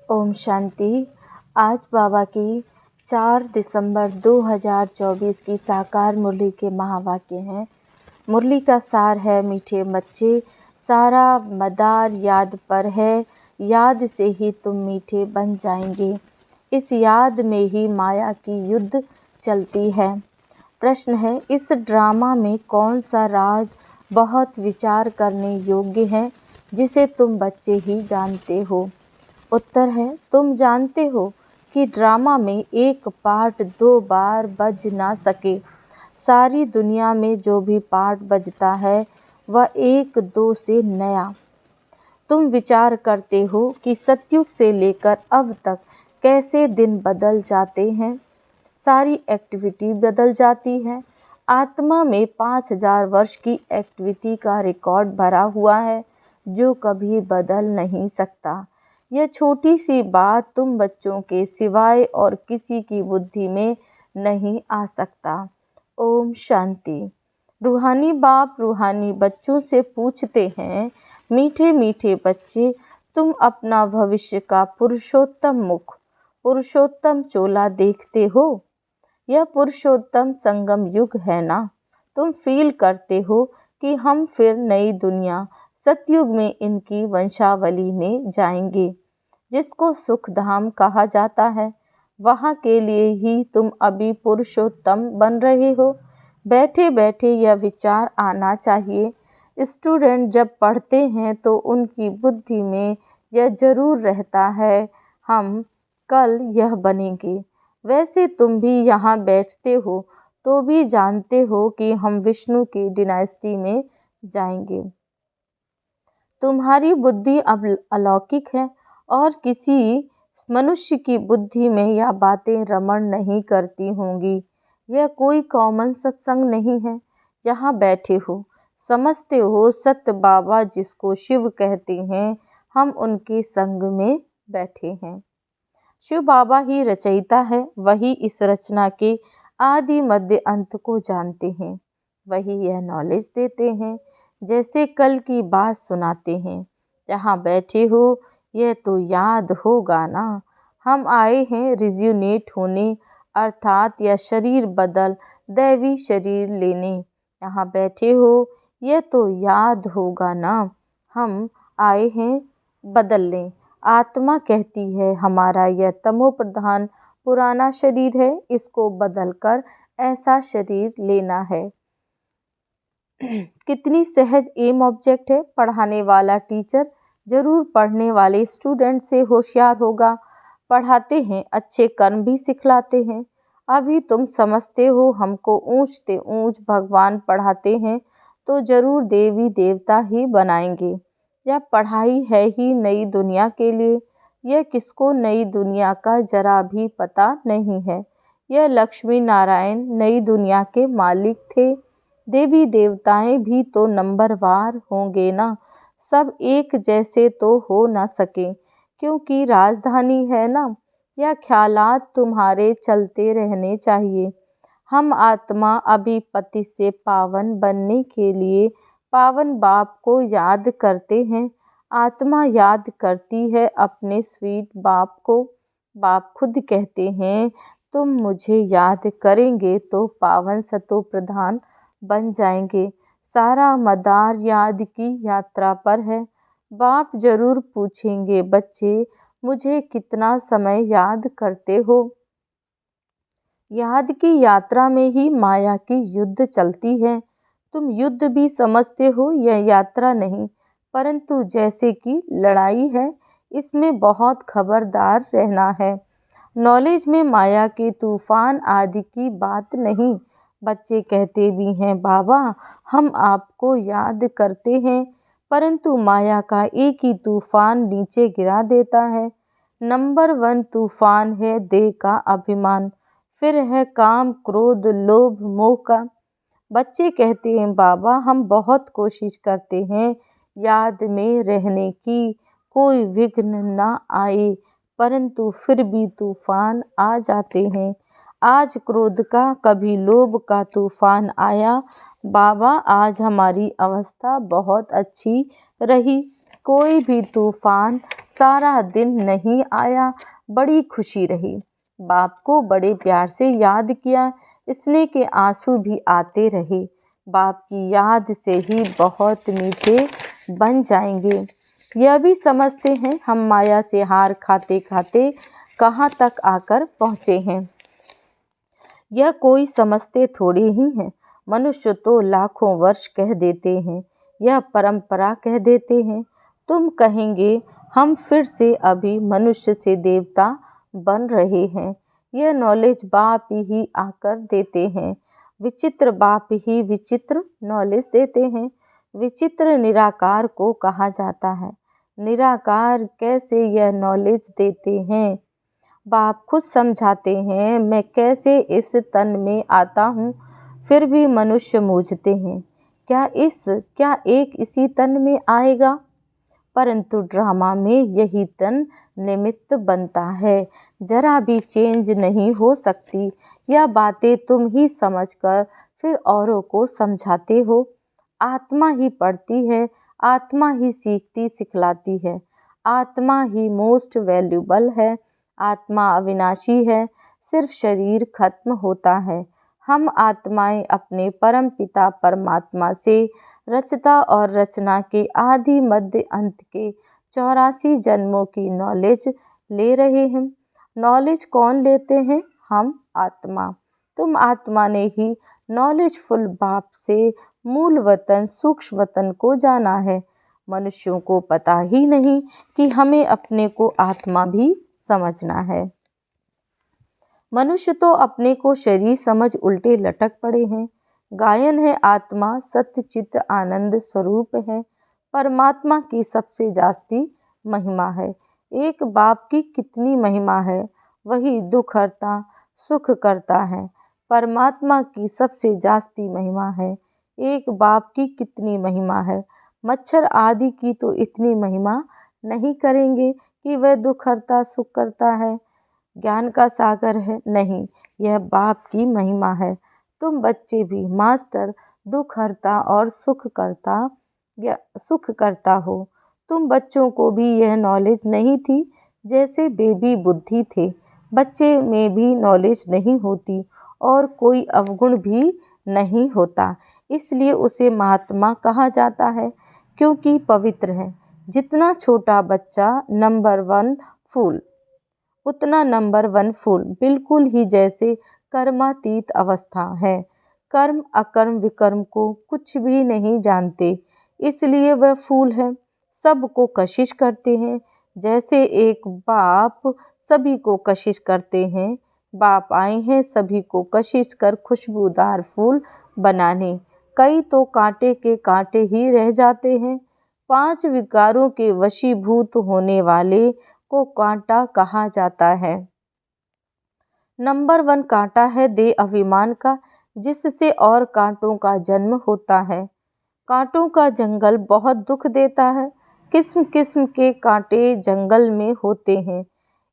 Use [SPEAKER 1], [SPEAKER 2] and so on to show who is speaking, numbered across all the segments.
[SPEAKER 1] ओम शांति। आज बाबा की 4 दिसंबर 2024 की साकार मुरली के महावाक्य हैं। मुरली का सार है, मीठे बच्चे, सारा मदार याद पर है, याद से ही तुम मीठे बन जाएंगे। इस याद में ही माया की युद्ध चलती है। प्रश्न है, इस ड्रामा में कौन सा राज बहुत विचार करने योग्य है, जिसे तुम बच्चे ही जानते हो? उत्तर है, तुम जानते हो कि ड्रामा में एक पार्ट 2 बार बज ना सके। सारी दुनिया में जो भी पार्ट बजता है वह 1-2 से नया। तुम विचार करते हो कि सतयुग से लेकर अब तक कैसे दिन बदल जाते हैं, सारी एक्टिविटी बदल जाती है। आत्मा में 5000 वर्ष की एक्टिविटी का रिकॉर्ड भरा हुआ है, जो कभी बदल नहीं सकता। यह छोटी सी बात तुम बच्चों के सिवाय और किसी की बुद्धि में नहीं आ सकता। ओम शांति। रूहानी बाप रूहानी बच्चों से पूछते हैं, मीठे मीठे बच्चे, तुम अपना भविष्य का पुरुषोत्तम मुख, पुरुषोत्तम चोला देखते हो? यह पुरुषोत्तम संगम युग है ना? तुम फील करते हो कि हम फिर नई दुनिया सतयुग में इनकी वंशावली में जाएंगे, जिसको सुख धाम कहा जाता है। वहाँ के लिए ही तुम अभी पुरुषोत्तम बन रहे हो। बैठे बैठे यह विचार आना चाहिए। स्टूडेंट जब पढ़ते हैं तो उनकी बुद्धि में यह जरूर रहता है, हम कल यह बनेंगे। वैसे तुम भी यहाँ बैठते हो तो भी जानते हो कि हम विष्णु की डिनाइस्टी में जाएंगे। तुम्हारी बुद्धि अब अलौकिक है और किसी मनुष्य की बुद्धि में यह बातें रमण नहीं करती होंगी। यह कोई कॉमन सत्संग नहीं है। यहाँ बैठे हो, समझते हो सत्य बाबा जिसको शिव कहते हैं, हम उनके संग में बैठे हैं। शिव बाबा ही रचयिता है, वही इस रचना के आदि मध्य अंत को जानते हैं, वही यह नॉलेज देते हैं, जैसे कल की बात सुनाते हैं। जहाँ बैठे हो यह तो याद होगा ना, हम आए हैं रिज्यूनेट होने, अर्थात यह शरीर बदल दैवी शरीर लेने। यहाँ बैठे हो यह तो याद होगा ना, हम आए हैं बदलने। आत्मा कहती है हमारा यह तमो प्रधान पुराना शरीर है, इसको बदलकर ऐसा शरीर लेना है। कितनी सहज एम ऑब्जेक्ट है। पढ़ाने वाला टीचर जरूर पढ़ने वाले स्टूडेंट से होशियार होगा। पढ़ाते हैं, अच्छे कर्म भी सिखलाते हैं। अभी तुम समझते हो हमको ऊंच से ऊंच भगवान पढ़ाते हैं तो जरूर देवी देवता ही बनाएंगे। यह पढ़ाई है ही नई दुनिया के लिए। यह किसको नई दुनिया का जरा भी पता नहीं है। यह लक्ष्मी नारायण नई दुनिया के मालिक थे। देवी देवताएं भी तो नंबरवार होंगे ना, सब एक जैसे तो हो ना सके, क्योंकि राजधानी है ना। यह ख्यालात तुम्हारे चलते रहने चाहिए। हम आत्मा अभी पति से पावन बनने के लिए पावन बाप को याद करते हैं। आत्मा याद करती है अपने स्वीट बाप को। बाप खुद कहते हैं, तुम मुझे याद करेंगे तो पावन सतो प्रधान बन जाएंगे। सारा मदार याद की यात्रा पर है। बाप जरूर पूछेंगे, बच्चे मुझे कितना समय याद करते हो? याद की यात्रा में ही माया की युद्ध चलती है। तुम युद्ध भी समझते हो, यह यात्रा नहीं, परंतु जैसे कि लड़ाई है। इसमें बहुत खबरदार रहना है। नॉलेज में माया के तूफान आदि की बात नहीं। बच्चे कहते भी हैं, बाबा हम आपको याद करते हैं, परंतु माया का एक ही तूफान नीचे गिरा देता है। नंबर 1 तूफान है देह का अभिमान, फिर है काम क्रोध लोभ मोह का। बच्चे कहते हैं, बाबा हम बहुत कोशिश करते हैं याद में रहने की, कोई विघ्न ना आए, परंतु फिर भी तूफान आ जाते हैं। आज क्रोध का, कभी लोभ का तूफान आया। बाबा आज हमारी अवस्था बहुत अच्छी रही। कोई भी तूफान सारा दिन नहीं आया, बड़ी खुशी रही। बाप को बड़े प्यार से याद किया, स्नेह के आंसू भी आते रहे। बाप की याद से ही बहुत मीठे बन जाएंगे। यह भी समझते हैं हम माया से हार खाते खाते कहाँ तक आकर पहुँचे हैं। यह कोई समझते थोड़ी ही हैं। मनुष्य तो लाखों वर्ष कह देते हैं, यह परंपरा कह देते हैं। तुम कहेंगे हम फिर से अभी मनुष्य से देवता बन रहे हैं। यह नॉलेज बाप ही आकर देते हैं। विचित्र बाप ही विचित्र नॉलेज देते हैं। विचित्र निराकार को कहा जाता है। निराकार कैसे यह नॉलेज देते हैं? बाप खुद समझाते हैं, मैं कैसे इस तन में आता हूँ, फिर भी मनुष्य मूझते हैं, क्या एक इसी तन में आएगा? परंतु ड्रामा में यही तन निमित्त बनता है, जरा भी चेंज नहीं हो सकती। यह बातें तुम ही समझकर फिर औरों को समझाते हो। आत्मा ही पढ़ती है, आत्मा ही सीखती सिखलाती है। आत्मा ही मोस्ट वैल्यूबल है। आत्मा अविनाशी है, सिर्फ शरीर खत्म होता है। हम आत्माएं अपने परम पिता परमात्मा से रचता और रचना के आदि मध्य अंत के 84 जन्मों की नॉलेज ले रहे हैं। नॉलेज कौन लेते हैं? हम आत्मा। तुम आत्मा ने ही नॉलेजफुल बाप से मूल वतन सूक्ष्म वतन को जाना है। मनुष्यों को पता ही नहीं कि हमें अपने को आत्मा भी समझना है। मनुष्य तो अपने को शरीर समझ उल्टे लटक पड़े हैं। गायन है आत्मा सत्य चित्त आनंद स्वरूप है। परमात्मा की सबसे जास्ती महिमा है। एक बाप की कितनी महिमा है, वही दुख हरता सुख करता है। परमात्मा की सबसे जास्ती महिमा है। एक बाप की कितनी महिमा है। मच्छर आदि की तो इतनी महिमा नहीं करेंगे कि वह दुख हरता सुख करता है, ज्ञान का सागर है। नहीं, यह बाप की महिमा है। तुम बच्चे भी मास्टर दुख हरता और सुख करता हो। तुम बच्चों को भी यह नॉलेज नहीं थी। जैसे बेबी बुद्धि थे, बच्चे में भी नॉलेज नहीं होती और कोई अवगुण भी नहीं होता। इसलिए उसे महात्मा कहा जाता है, क्योंकि पवित्र है। जितना छोटा बच्चा नंबर 1 फूल, उतना नंबर 1 फूल बिल्कुल ही जैसे कर्मातीत अवस्था है। कर्म अकर्म विकर्म को कुछ भी नहीं जानते, इसलिए वह फूल है। सबको कशिश करते हैं, जैसे एक बाप सभी को कशिश करते हैं। बाप आए हैं सभी को कशिश कर खुशबूदार फूल बनाने। कई तो कांटे के कांटे ही रह जाते हैं। 5 विकारों के वशीभूत होने वाले को कांटा कहा जाता है। नंबर 1 कांटा है देह अभिमान का, जिससे और कांटों का जन्म होता है। कांटों का जंगल बहुत दुख देता है। किस्म किस्म के कांटे जंगल में होते हैं,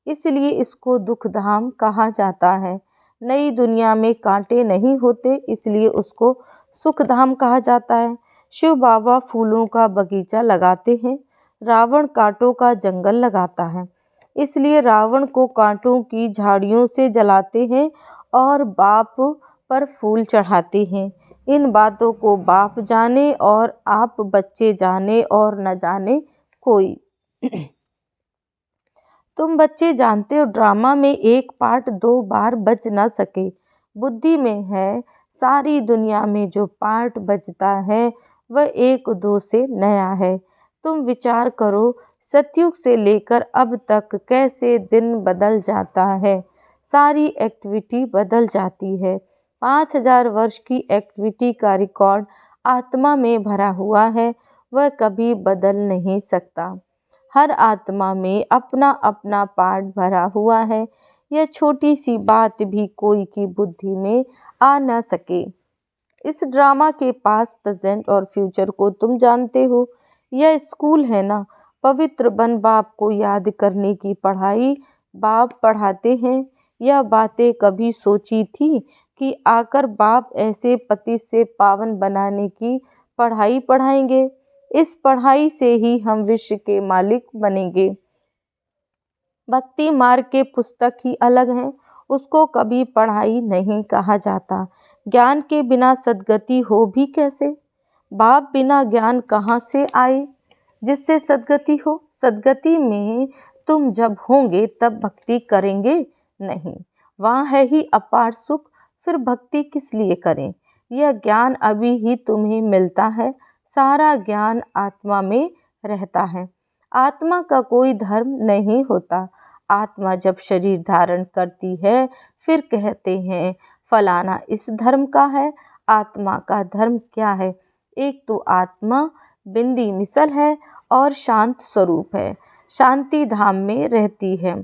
[SPEAKER 1] इसलिए इसको दुखधाम कहा जाता है। नई दुनिया में कांटे नहीं होते, इसलिए उसको सुखधाम कहा जाता है। शिव बाबा फूलों का बगीचा लगाते हैं, रावण कांटों का जंगल लगाता है, इसलिए रावण को कांटों की झाड़ियों से जलाते हैं और बाप पर फूल चढ़ाते हैं। इन बातों को बाप जाने और आप बच्चे जाने और न जाने कोई। तुम बच्चे जानते हो ड्रामा में एक पार्ट 2 बार बज न सके। बुद्धि में है, सारी दुनिया में जो पार्ट बजता है वह 1-2 से नया है। तुम विचार करो, सतयुग से लेकर अब तक कैसे दिन बदल जाता है, सारी एक्टिविटी बदल जाती है। 5000 वर्ष की एक्टिविटी का रिकॉर्ड आत्मा में भरा हुआ है, वह कभी बदल नहीं सकता। हर आत्मा में अपना अपना पार्ट भरा हुआ है। यह छोटी सी बात भी कोई की बुद्धि में आ न सके। इस ड्रामा के पास्ट प्रेजेंट और फ्यूचर को तुम जानते हो। यह स्कूल है ना, पवित्र बन बाप को याद करने की पढ़ाई बाप पढ़ाते हैं। यह बातें कभी सोची थी कि आकर बाप ऐसे पति से पावन बनाने की पढ़ाई पढ़ाएंगे? इस पढ़ाई से ही हम विश्व के मालिक बनेंगे। भक्ति मार्ग के पुस्तक ही अलग हैं, उसको कभी पढ़ाई नहीं कहा जाता। ज्ञान के बिना सद्गति हो भी कैसे? बाप बिना ज्ञान कहाँ से आए जिससे सद्गति हो? सद्गति में तुम जब होंगे तब भक्ति करेंगे नहीं, वहाँ है ही अपार सुख, फिर भक्ति किस लिए करें? यह ज्ञान अभी ही तुम्हें मिलता है, सारा ज्ञान आत्मा में रहता है। आत्मा का कोई धर्म नहीं होता। आत्मा जब शरीर धारण करती है फिर कहते हैं फलाना इस धर्म का है। आत्मा का धर्म क्या है? एक तो आत्मा बिंदी मिसल है और शांत स्वरूप है, शांति धाम में रहती है।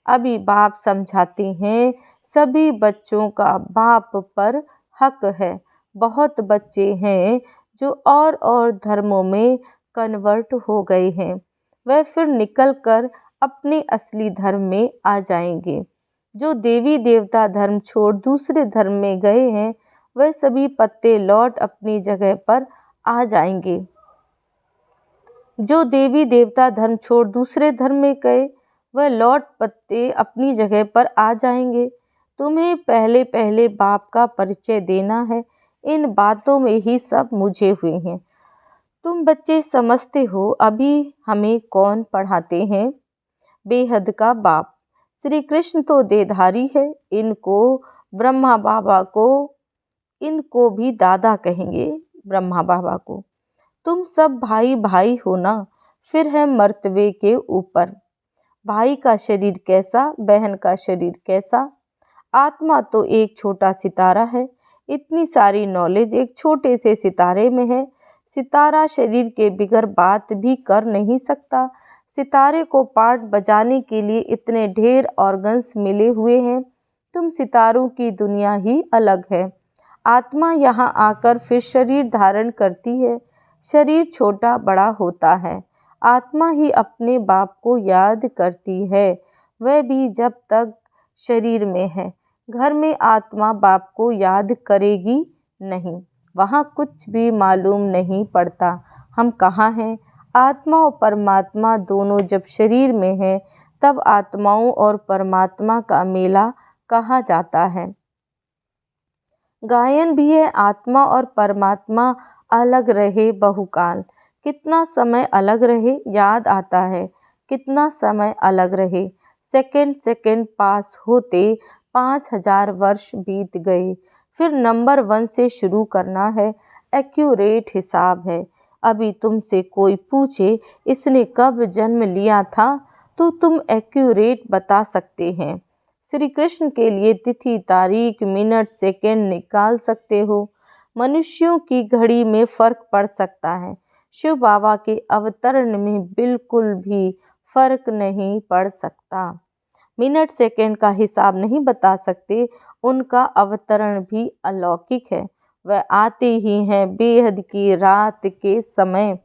[SPEAKER 1] अभी बाप समझाते हैं सभी बच्चों का बाप पर हक है। बहुत बच्चे हैं जो और धर्मों में कन्वर्ट हो गए हैं, वह फिर निकल कर अपने असली धर्म में आ जाएंगे। जो देवी देवता धर्म छोड़ दूसरे धर्म में गए हैं वह सभी पत्ते लौट अपनी जगह पर आ जाएंगे। जो देवी देवता धर्म छोड़ दूसरे धर्म में गए वह लौट पत्ते अपनी जगह पर आ जाएंगे। तुम्हें पहले पहले बाप का परिचय देना है, इन बातों में ही सब मुझे हुए हैं। तुम बच्चे समझते हो अभी हमें कौन पढ़ाते हैं? बेहद का बाप। श्री कृष्ण तो देहधारी है, इनको ब्रह्मा बाबा को, इनको भी दादा कहेंगे ब्रह्मा बाबा को। तुम सब भाई भाई हो ना, फिर है मर्तबे के ऊपर। भाई का शरीर कैसा, बहन का शरीर कैसा? आत्मा तो एक छोटा सितारा है, इतनी सारी नॉलेज एक छोटे से सितारे में है। सितारा शरीर के बिगर बात भी कर नहीं सकता। सितारे को पार्ट बजाने के लिए इतने ढेर ऑर्गन्स मिले हुए हैं। तुम सितारों की दुनिया ही अलग है। आत्मा यहाँ आकर फिर शरीर धारण करती है, शरीर छोटा बड़ा होता है। आत्मा ही अपने बाप को याद करती है, वह भी जब तक शरीर में है। घर में आत्मा बाप को याद करेगी नहीं, वहाँ कुछ भी मालूम नहीं पड़ता हम कहाँ हैं। आत्मा और परमात्मा दोनों जब शरीर में है तब आत्माओं और परमात्मा का मेला कहा जाता है। गायन भी है आत्मा और परमात्मा अलग रहे बहुकाल। कितना समय अलग रहे याद आता है, कितना समय अलग रहे। सेकंड सेकंड पास होते 5000 वर्ष बीत गए। फिर नंबर 1 से शुरू करना है, एक्यूरेट हिसाब है। अभी तुमसे कोई पूछे इसने कब जन्म लिया था तो तुम एक्यूरेट बता सकते हैं। श्री कृष्ण के लिए तिथि तारीख मिनट सेकंड निकाल सकते हो। मनुष्यों की घड़ी में फर्क पड़ सकता है, शिव बाबा के अवतरण में बिल्कुल भी फर्क नहीं पड़ सकता। मिनट सेकंड का हिसाब नहीं बता सकते, उनका अवतरण भी अलौकिक है। वह आते ही हैं बेहद की रात के समय।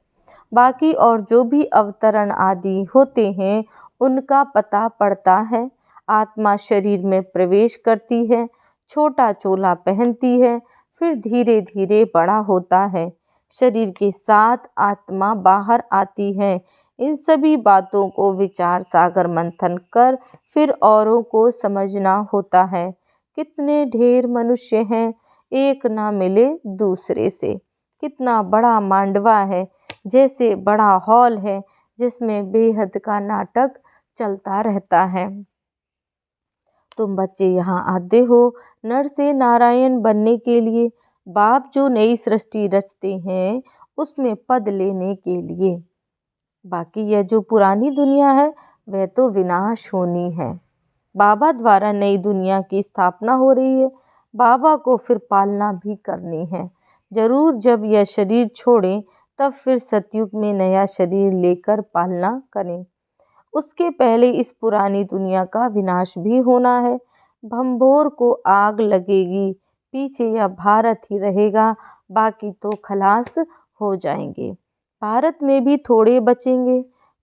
[SPEAKER 1] बाकी और जो भी अवतरण आदि होते हैं उनका पता पड़ता है। आत्मा शरीर में प्रवेश करती है, छोटा चोला पहनती है, फिर धीरे धीरे बड़ा होता है। शरीर के साथ आत्मा बाहर आती है। इन सभी बातों को विचार सागर मंथन कर फिर औरों को समझना होता है। कितने ढेर मनुष्य हैं, एक ना मिले दूसरे से। कितना बड़ा मांडवा है, जैसे बड़ा हॉल है जिसमें बेहद का नाटक चलता रहता है। तुम बच्चे यहाँ आते हो नर से नारायण बनने के लिए। बाप जो नई सृष्टि रचते हैं उसमें पद लेने के लिए। बाकी यह जो पुरानी दुनिया है वह तो विनाश होनी है। बाबा द्वारा नई दुनिया की स्थापना हो रही है, बाबा को फिर पालना भी करनी है। जरूर जब यह शरीर छोड़ें तब फिर सतयुग में नया शरीर लेकर पालना करें। उसके पहले इस पुरानी दुनिया का विनाश भी होना है। भंभोर को आग लगेगी, पीछे यह भारत ही रहेगा, बाकी तो खलास हो जाएंगे। भारत में भी थोड़े बचेंगे।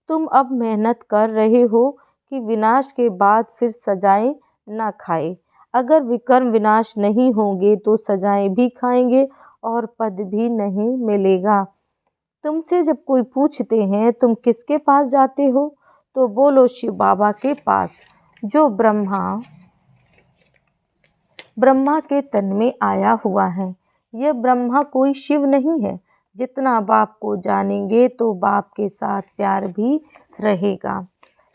[SPEAKER 1] तुम अब मेहनत कर रहे हो कि विनाश के बाद फिर सजाएं ना खाए। अगर विकर्म विनाश नहीं होंगे तो सजाएं भी खाएंगे और पद भी नहीं मिलेगा। तुमसे जब कोई पूछते हैं तुम किसके पास जाते हो, तो बोलो शिव बाबा के पास, जो ब्रह्मा के तन में आया हुआ है। यह ब्रह्मा कोई शिव नहीं है। जितना बाप को जानेंगे तो बाप के साथ प्यार भी रहेगा।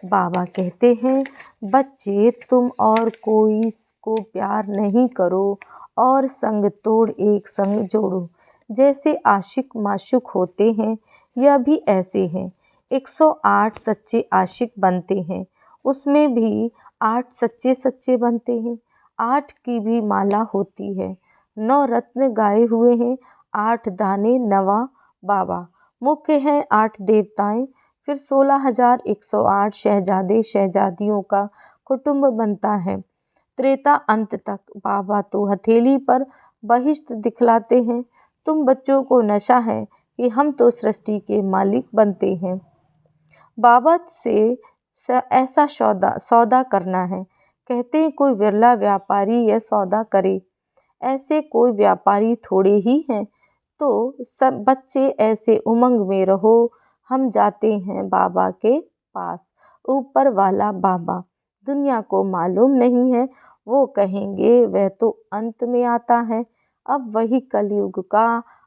[SPEAKER 1] बाबा कहते हैं, बच्चे तुम और कोई को प्यार नहीं करो और संग तोड़ एक संग जोड़ो। जैसे आशिक माशूक होते हैं, यह भी ऐसे हैं। 108 सच्चे आशिक बनते हैं, उसमें भी 8 सच्चे सच्चे बनते हैं। 8 की भी माला होती है। 9 रत्न गाए हुए हैं, 8 दाने नवा बाबा। मुख्य हैं 8 देवताएं, फिर 16,108 शहजादे शहजादियों का कुटुंब बनता है। त्रेता अंत तक बाबा तो हथेली पर बहिश्त दिखलाते हैं। तुम बच्चों को नशा है कि हम तो सृष्टि के मालिक बनते हैं। बाबा से ऐसा सौदा करना है। कहते हैं कोई विरला व्यापारी यह सौदा करे। ऐसे कोई व्यापारी थोड़े ही हैं। तो सब बच्चे ऐसे उमंग में रहो। हम जाते हैं बाबा के पास। ऊपर वाला बाबा दुनिया को मालूम नहीं है। वो कहेंगे वह तो अंत में आता है। अब वही कलयुग का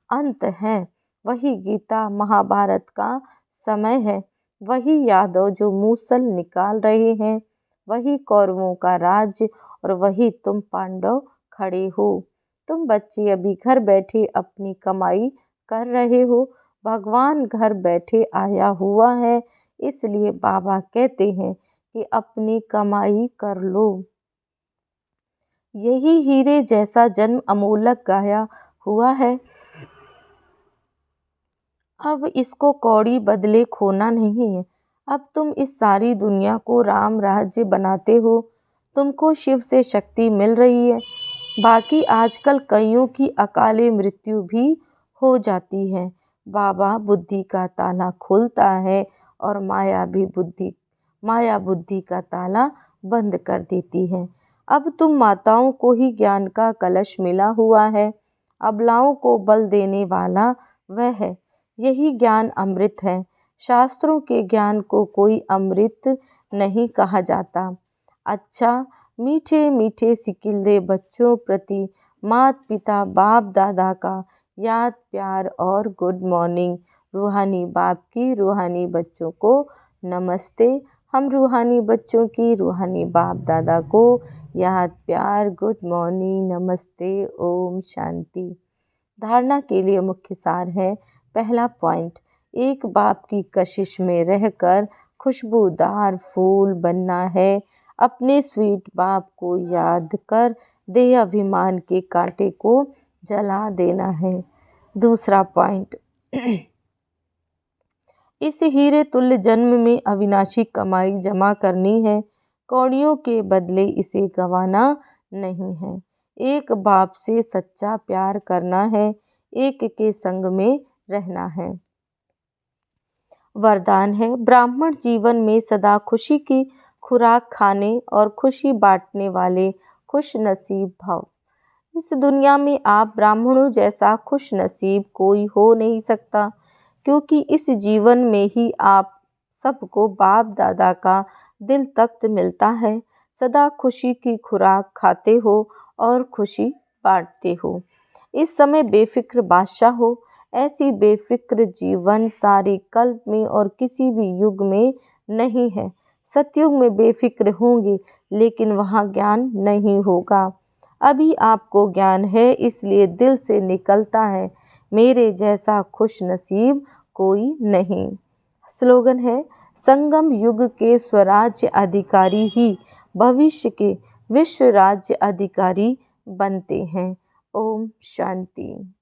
[SPEAKER 1] अंत है। वही गीता महाभारत का समय है। वही यादव जो मूसल निकाल रहे हैं। वही कौरवों का राज्य और वही तुम पांडव खड़े हो। तुम बच्चे अभी घर बैठे अपनी कमाई कर रहे हो। भगवान घर बैठे आया हुआ है। इसलिए बाबा कहते हैं कि अपनी कमाई कर लो। यही हीरे जैसा जन्म अमूलक गाया हुआ है। अब इसको कौड़ी बदले खोना नहीं है। अब तुम इस सारी दुनिया को राम राज्य बनाते हो। तुमको शिव से शक्ति मिल रही है। बाकी आजकल कईयों की अकाले मृत्यु भी हो जाती है। बाबा बुद्धि का ताला खोलता है और माया बुद्धि का ताला बंद कर देती है। अब तुम माताओं को ही ज्ञान का कलश मिला हुआ है। अबलाओं को बल देने वाला वह है। यही ज्ञान अमृत है। शास्त्रों के ज्ञान को कोई अमृत नहीं कहा जाता। अच्छा, मीठे मीठे सिकिल्दे बच्चों प्रति माता पिता बाप दादा का याद प्यार और गुड मॉर्निंग। रूहानी बाप की रूहानी बच्चों को नमस्ते। हम रूहानी बच्चों की रूहानी बाप दादा को याद प्यार गुड मॉर्निंग नमस्ते ओम शांति। धारणा के लिए मुख्य सार है। पहला पॉइंट, एक बाप की कशिश में रहकर खुशबूदार फूल बनना है। अपने स्वीट बाप को याद कर देह अभिमान के कांटे को जला देना है। दूसरा पॉइंट, इस हीरे तुल्य जन्म में अविनाशी कमाई जमा करनी है। कौड़ियों के बदले इसे गंवाना नहीं है। एक बाप से सच्चा प्यार करना है। एक के संग में रहना है। वरदान है, ब्राह्मण जीवन में सदा खुशी की खुराक खाने और खुशी बांटने वाले खुश नसीब भव। इस दुनिया में आप ब्राह्मणों जैसा खुश नसीब कोई हो नहीं सकता, क्योंकि इस जीवन में ही आप सबको बाप दादा का दिल तख्त मिलता है। सदा खुशी की खुराक खाते हो और खुशी बांटते हो। इस समय बेफिक्र बादशाह हो। ऐसी बेफिक्र जीवन सारे कल्प में और किसी भी युग में नहीं है। सतयुग में बेफिक्र होंगे, लेकिन वहाँ ज्ञान नहीं होगा। अभी आपको ज्ञान है, इसलिए दिल से निकलता है, मेरे जैसा खुश नसीब कोई नहीं। स्लोगन है, संगम युग के स्वराज्य अधिकारी ही भविष्य के विश्व राज्य अधिकारी बनते हैं। ओम शांति।